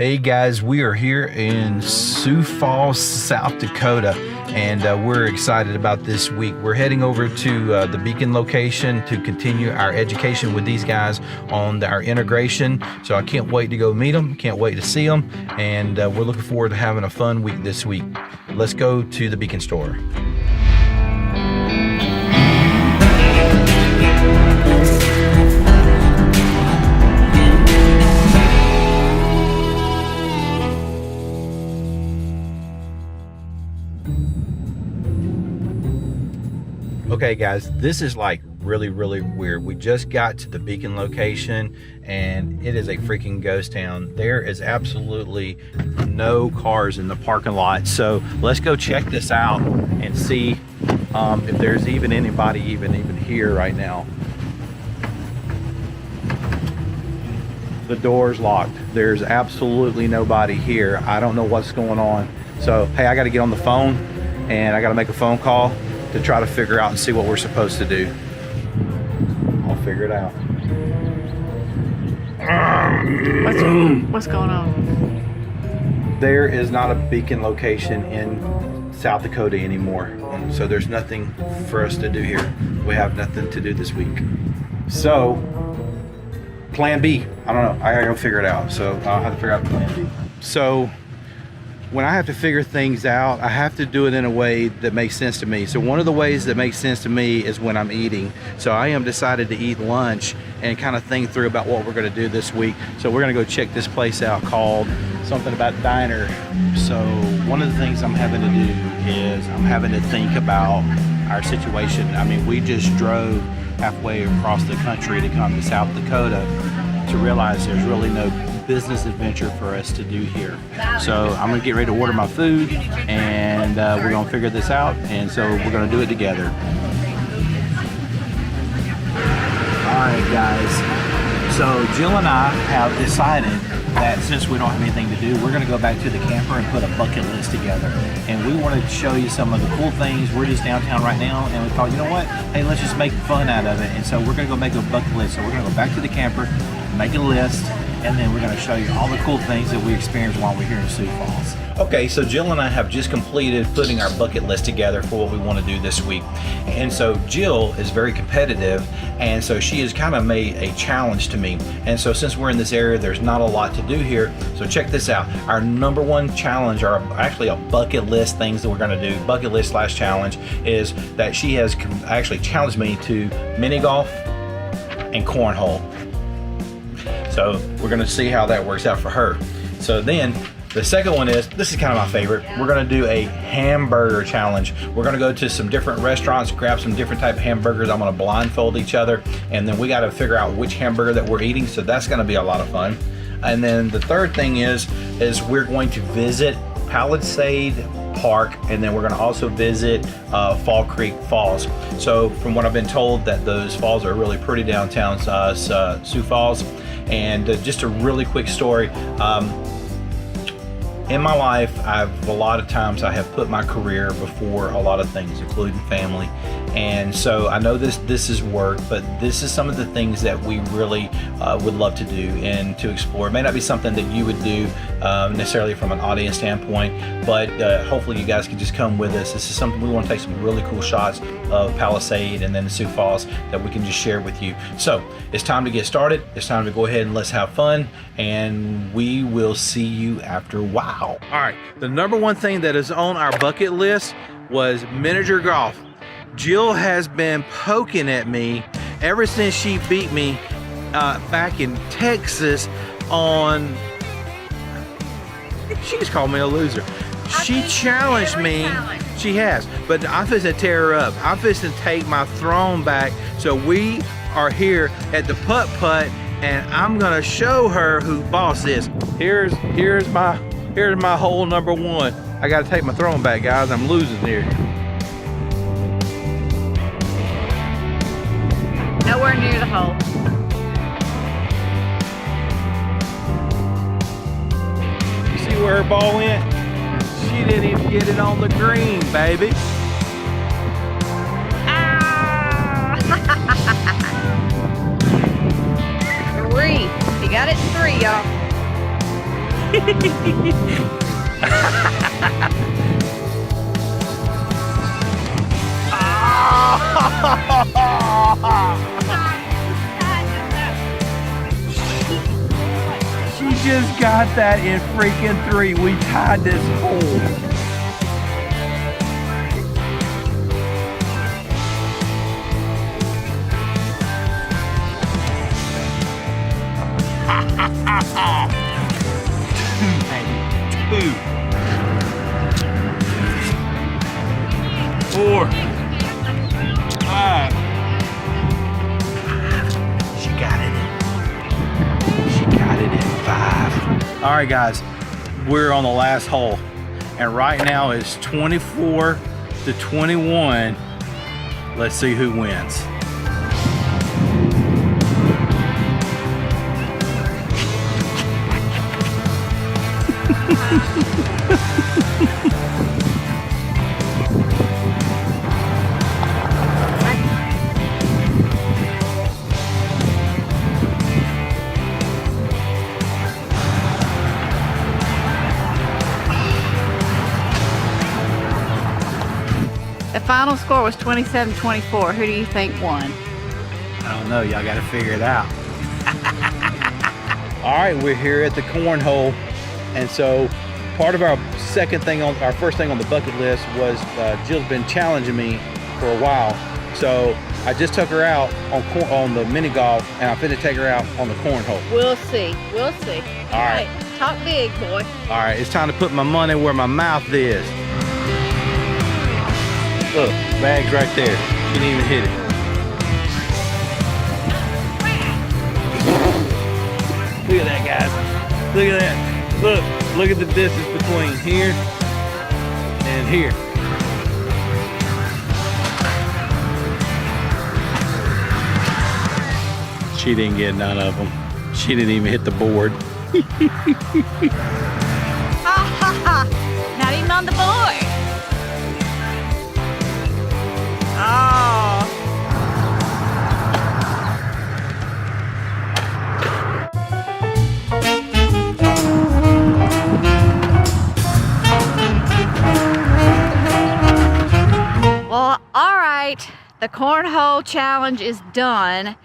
Hey guys, we are here in Sioux Falls, South Dakota, and we're excited about this week. We're heading over to the Beacon location to continue our education with these guys on our integration. So I can't wait to go meet them, can't wait to see them, and we're looking forward to having a fun week this week. Let's go to the Beacon store. Okay guys, this is like really weird. We just got to the Beacon location and it is a freaking ghost town. There is absolutely no cars in the parking lot. So let's go check this out and see if there's even anybody even here right now. The door's locked. There's absolutely nobody here. I don't know what's going on. So hey, I got to get on the phone and I got to make a phone call to try to figure out and see what we're supposed to do. I'll figure it out. What's going on? There is not a Beacon location in South Dakota anymore. So there's nothing for us to do here. We have nothing to do this week. So, plan B. I don't know. I gotta go figure it out. So I'll have to figure out plan B. So, when I have to figure things out, I have to do it in a way that makes sense to me. So one of the ways that makes sense to me is when I'm eating. So I am decided to eat lunch and kind of think through about what we're gonna do this week. So we're gonna go check this place out called something about diner. So one of the things I'm having to do is I'm having to think about our situation. I mean, we just drove halfway across the country to come to South Dakota to realize there's really no business adventure for us to do here. So I'm gonna get ready to order my food and we're gonna figure this out, and so we're gonna do it together. Alright guys, so Jill and I have decided that since we don't have anything to do, we're gonna go back to the camper and put a bucket list together. And we wanted to show you some of the cool things. We're just downtown right now and we thought, you know what, hey, let's just make fun out of it. And so we're gonna go make a bucket list. So we're gonna go back to the camper, make a list, and then we're going to show you all the cool things that we experienced while we're here in Sioux Falls. Okay, so Jill and I have just completed putting our bucket list together for what we want to do this week. And so Jill is very competitive, and so she has kind of made a challenge to me. And so since we're in this area, there's not a lot to do here. So check this out. Our number one challenge, or actually a bucket list things that we're going to do, bucket list / challenge, is that she has actually challenged me to mini golf and cornhole. So we're gonna see how that works out for her. So then the second one is, this is kind of my favorite, we're gonna do a hamburger challenge. We're gonna go to some different restaurants, grab some different type of hamburgers. I'm gonna blindfold each other, and then we gotta figure out which hamburger that we're eating. So that's gonna be a lot of fun. And then the third thing is we're going to visit Palisade Park, and then we're going to also visit Fall Creek Falls. So from what I've been told, that those falls are really pretty downtown Sioux Falls. And just a really quick story. In my life, a lot of times I have put my career before a lot of things, including family. And so I know this is work, but this is some of the things that we really would love to do and to explore. It may not be something that you would do necessarily from an audience standpoint, but hopefully you guys can just come with us. This is something we want to take some really cool shots of Palisade and then the Sioux Falls that we can just share with you. So it's time to get started. It's time to go ahead and let's have fun, and we will see you after a while. All right, the number one thing that is on our bucket list was miniature golf. Jill has been poking at me ever since she beat me back in Texas on, she just called me a loser. She challenged me. She has, but I'm fixing to tear her up. I'm fixing to take my throne back. So we are here at the putt-putt, and I'm gonna show her who boss is. Here's my hole number one. I gotta take my throne back, guys. I'm losing here. Nowhere near the hole. You see where her ball went? She didn't even get it on the green, baby. Ah! 3. He got it in 3, y'all. She just got that in freaking 3. We tied this hole. Two. 4. 5. She got it in. She got it in 5. All right, guys, we're on the last hole, and right now it's 24 to 21. Let's see who wins. The final score was 27-24. Who do you think won? I don't know, y'all gotta figure it out. All right, we're here at the cornhole, and so part of our first thing on the bucket list was Jill's been challenging me for a while, so I just took her out on the mini golf, and I'm finna take her out on the cornhole. We'll see. We'll see. All right. Talk big, boy. All right, it's time to put my money where my mouth is. Look, bag's right there. She didn't even hit it. Look at that, guys. Look at that. Look at the distance between here and here. She didn't get none of them. She didn't even hit the board. Ha ha ha! Not even on the board. Oh. Well, all right. The cornhole challenge is done.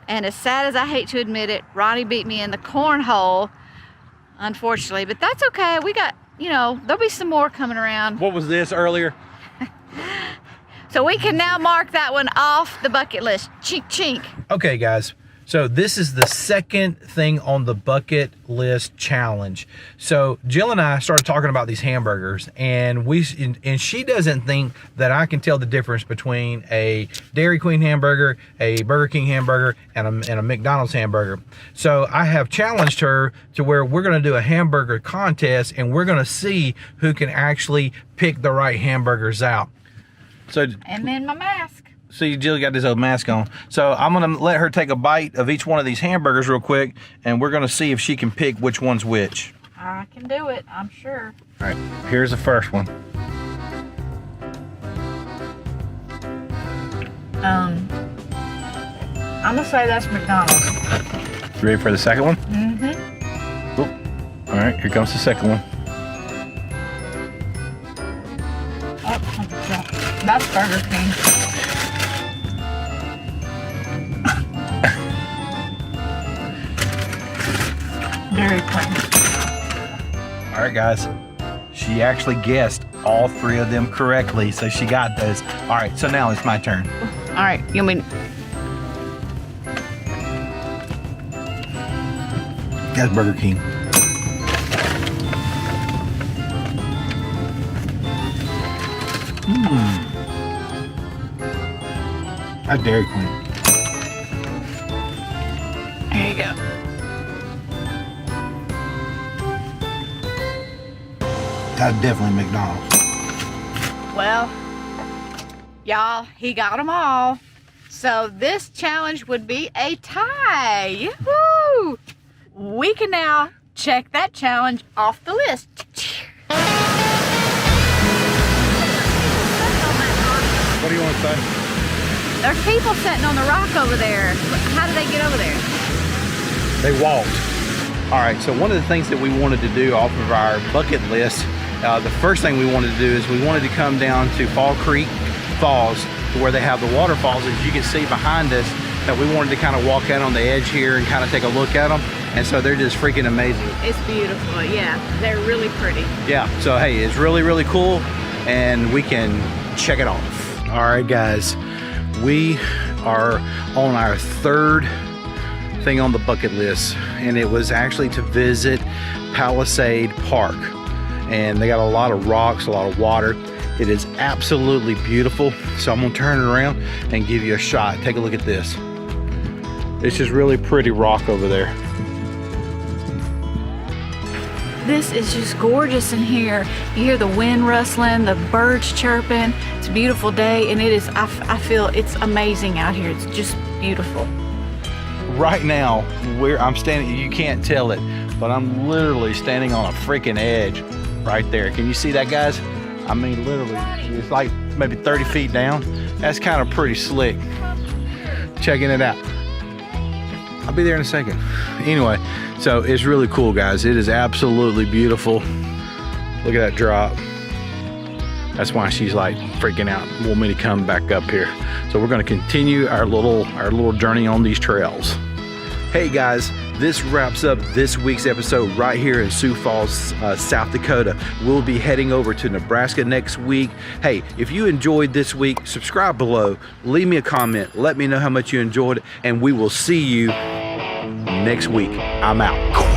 And as sad as I hate to admit it, Ronnie beat me in the cornhole, unfortunately. But that's okay. We got, there'll be some more coming around. What was this earlier? So we can now mark that one off the bucket list. Chink, chink. Okay, guys. So this is the second thing on the bucket list challenge. So Jill and I started talking about these hamburgers, and she doesn't think that I can tell the difference between a Dairy Queen hamburger, a Burger King hamburger, and a McDonald's hamburger. So I have challenged her to where we're gonna do a hamburger contest, and we're gonna see who can actually pick the right hamburgers out. So, and then my mask. See, Jill got this old mask on. So I'm gonna let her take a bite of each one of these hamburgers real quick, and we're gonna see if she can pick which one's which. I can do it, I'm sure. All right, here's the first one. I'm gonna say that's McDonald's. You ready for the second one? Mm-hmm. Oop. All right, here comes the second one. Oh, that's Burger King. Dairy Queen. All right, guys. She actually guessed all 3 of them correctly, so she got those. All right, so now it's my turn. All right, you mean? That's Burger King. That's Dairy Queen. There you go. That's definitely McDonald's. Well, y'all, he got them all. So this challenge would be a tie. Woo! We can now check that challenge off the list. What do you want to say? There's people sitting on the rock over there. How did they get over there? They walked. All right, so one of the things that we wanted to do off of our bucket list, the first thing we wanted to do is we wanted to come down to Fall Creek Falls, to where they have the waterfalls, as you can see behind us, that we wanted to kind of walk out on the edge here and kind of take a look at them. And so they're just freaking amazing. It's beautiful, yeah. They're really pretty. Yeah, so hey, it's really, really cool, and we can check it off. All right, guys, we are on our third thing on the bucket list, and it was actually to visit Palisade Park. And they got a lot of rocks, a lot of water. It is absolutely beautiful. So I'm gonna turn it around and give you a shot. Take a look at this. It's just really pretty rock over there. This is just gorgeous in here. You hear the wind rustling, the birds chirping. It's a beautiful day, and it is, I feel it's amazing out here. It's just beautiful. Right now, I'm standing, you can't tell it, but I'm literally standing on a freaking edge right there. Can you see that, guys? I mean, literally, it's like maybe 30 feet down. That's kind of pretty slick. Checking it out. I'll be there in a second. Anyway, so it's really cool, guys. It is absolutely beautiful. Look at that drop. That's why she's like freaking out, want me to come back up here. So we're gonna continue our little journey on these trails. Hey guys, this wraps up this week's episode right here in Sioux Falls, South Dakota. We'll be heading over to Nebraska next week. Hey, if you enjoyed this week, subscribe below, leave me a comment, let me know how much you enjoyed it, and we will see you next week. I'm out.